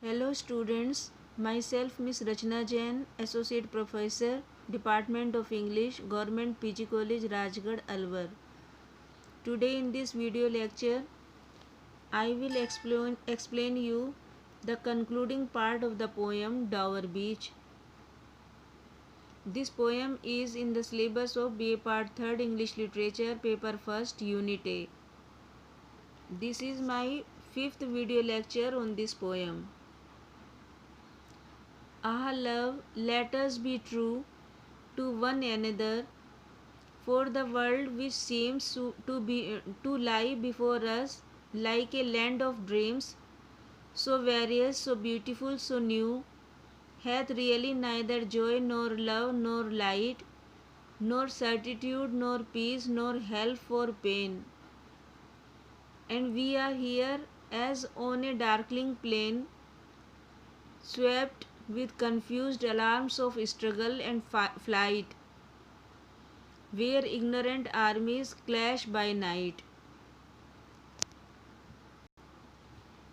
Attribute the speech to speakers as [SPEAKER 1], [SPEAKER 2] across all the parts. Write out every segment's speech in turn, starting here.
[SPEAKER 1] Hello students, myself Miss Rachna Jain, Associate Professor, Department of English, Government PG College, Rajgarh, Alwar. Today in this video lecture, I will explain you the concluding part of the poem Dower Beach. This poem is in the syllabus of BA Part 3rd English Literature, Paper 1st, Unit A. This is my 5th video lecture on this poem. Ah, love, let us be true to one another, for the world which seems to lie before us like a land of dreams, so various, so beautiful, so new, hath really neither joy nor love nor light, nor certitude nor peace nor help for pain. And we are here as on a darkling plain, swept with confused alarms of struggle and flight, where ignorant armies clash by night.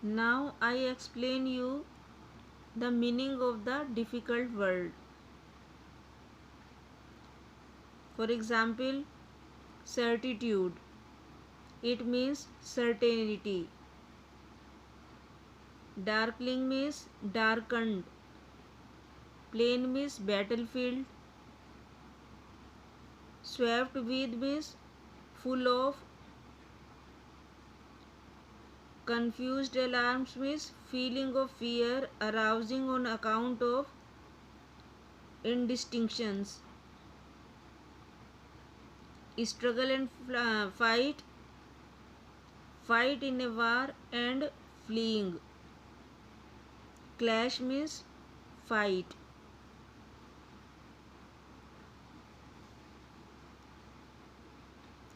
[SPEAKER 1] Now I explain you the meaning of the difficult word. For example, certitude. It means certainty. Darkling means darkened. Plain means battlefield. Swept with means full of. Confused alarms means feeling of fear arousing on account of indistinctions. Struggle and fight in a war and fleeing. Clash means fight.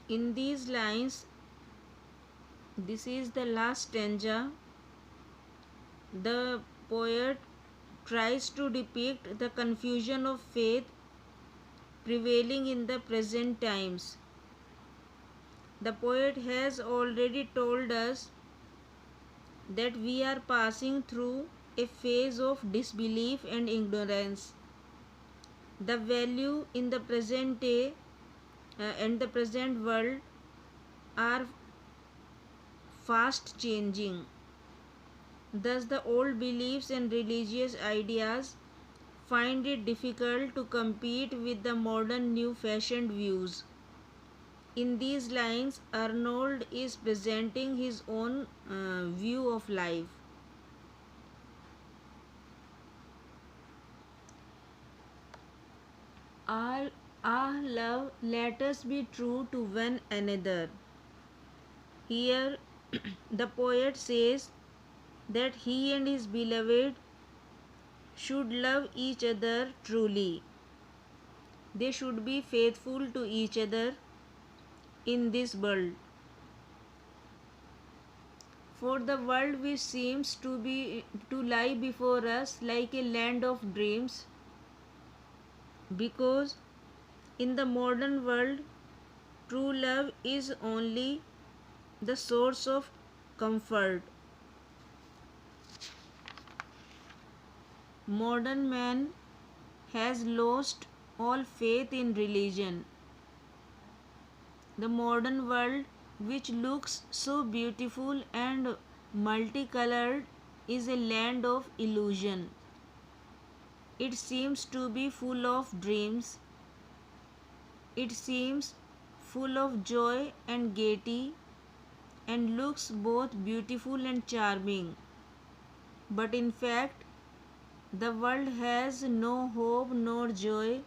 [SPEAKER 1] In these lines, this is the last stanza. The poet tries to depict the confusion of faith prevailing in the present times. The poet has already told us that we are passing through a phase of disbelief and ignorance. The value in the present day and the present world are fast changing. Thus, the old beliefs and religious ideas find it difficult to compete with the modern new fashioned views. In these lines, Arnold is presenting his own view of life. Ah, love, let us be true to one another. Here, the poet says that he and his beloved should love each other truly. They should be faithful to each other in this world. For the world which seems to lie before us like a land of dreams, because in the modern world true love is only the source of comfort. Modern man has lost all faith in religion. The modern world, which looks so beautiful and multicolored, is a land of illusion. It seems to be full of dreams. It seems full of joy and gaiety and looks both beautiful and charming. But in fact, the world has no hope nor joy.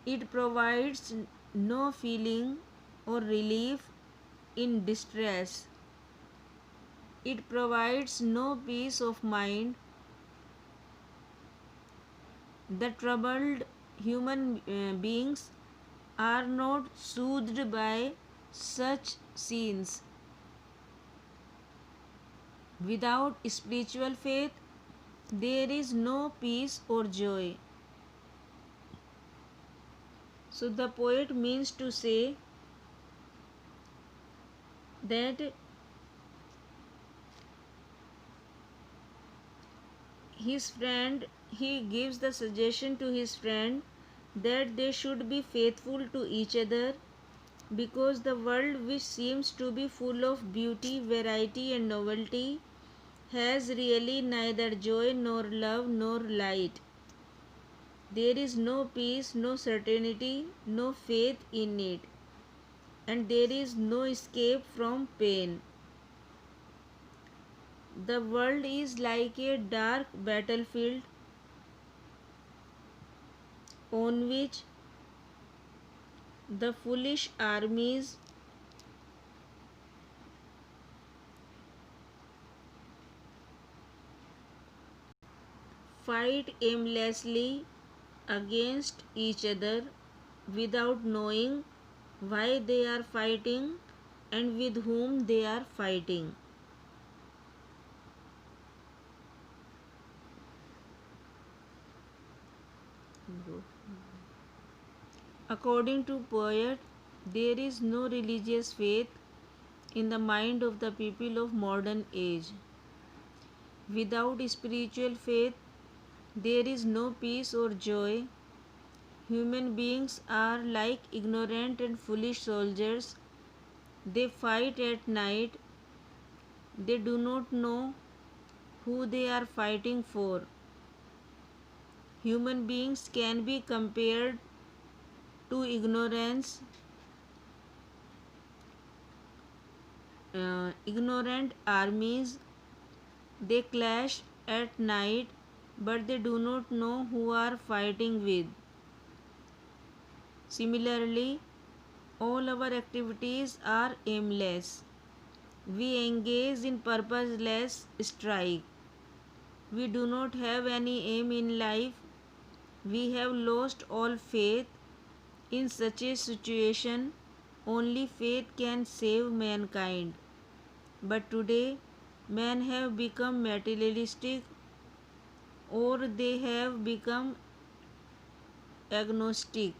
[SPEAKER 1] It provides no feeling or relief in distress. It provides no peace of mind. The troubled human beings are not soothed by such scenes. Without spiritual faith, there is no peace or joy. So the poet means to say that his friend, he gives the suggestion to his friend that they should be faithful to each other, because the world, which seems to be full of beauty, variety, and novelty, has really neither joy nor love nor light. There is no peace, no certainty, no faith in it, and there is no escape from pain. The world is like a dark battlefield on which the foolish armies fight aimlessly against each other without knowing why they are fighting and with whom they are fighting. According to poet, there is no religious faith in the mind of the people of modern age. Without spiritual faith, there is no peace or joy. Human beings are like ignorant and foolish soldiers. They fight at night. They do not know who they are fighting for. Human beings can be compared to ignorant armies. They clash at night, but they do not know who are fighting with. Similarly, all our activities are aimless. We engage in purposeless strife. We do not have any aim in life. We have lost all faith. In such a situation, only faith can save mankind. But today, men have become materialistic, or they have become agnostic.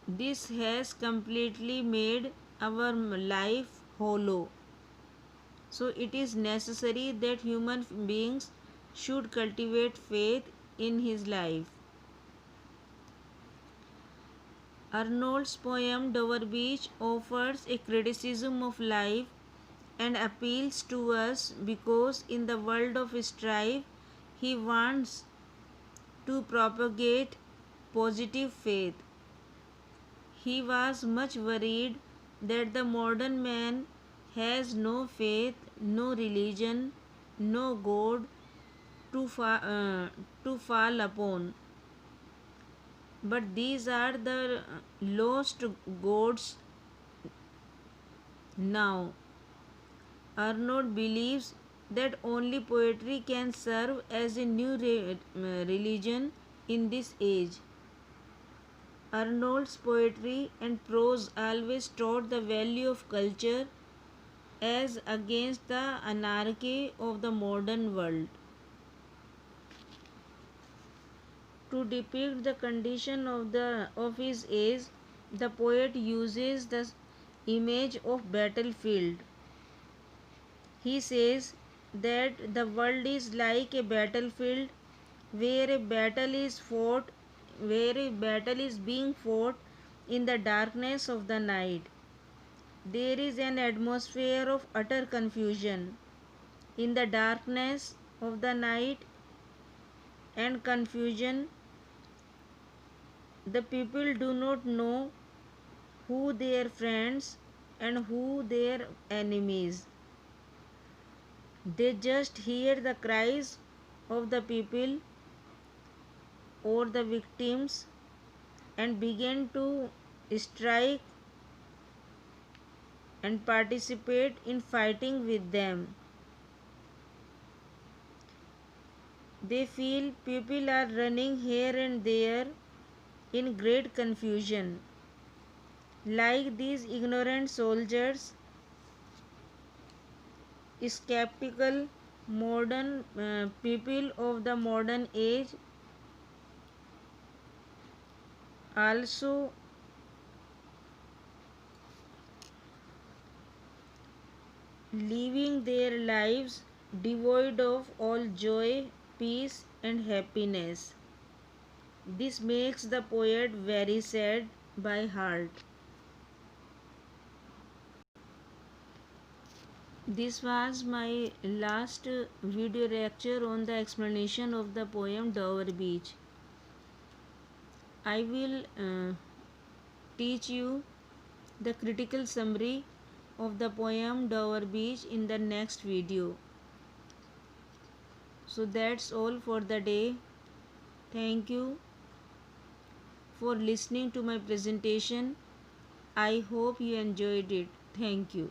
[SPEAKER 1] This has completely made our life hollow. So, it is necessary that human beings should cultivate faith in his life. Arnold's poem Dover Beach offers a criticism of life and appeals to us because in the world of strife, he wants to propagate positive faith. He was much worried that the modern man has no faith, no religion, no God to fall upon. But these are the lost gods now. Arnold believes that only poetry can serve as a new religion in this age. Arnold's poetry and prose always taught the value of culture as against the anarchy of the modern world. To depict the condition of his age, the poet uses the image of battlefield. He says that the world is like a battlefield where a battle is fought, where a battle is being fought in the darkness of the night. There is an atmosphere of utter confusion. In the darkness of the night and confusion, the people do not know who their friends and who their enemies. They just hear the cries of the people or the victims and begin to strike and participate in fighting with them. They feel people are running here and there in great confusion. Like these ignorant soldiers, skeptical modern people of the modern age also living their lives devoid of all joy, peace, and happiness. This makes the poet very sad by heart. This was my last video lecture on the explanation of the poem Dover Beach. I will teach you the critical summary of the poem Dover Beach in the next video. So that's all for the day. Thank you for listening to my presentation. I hope you enjoyed it. Thank you.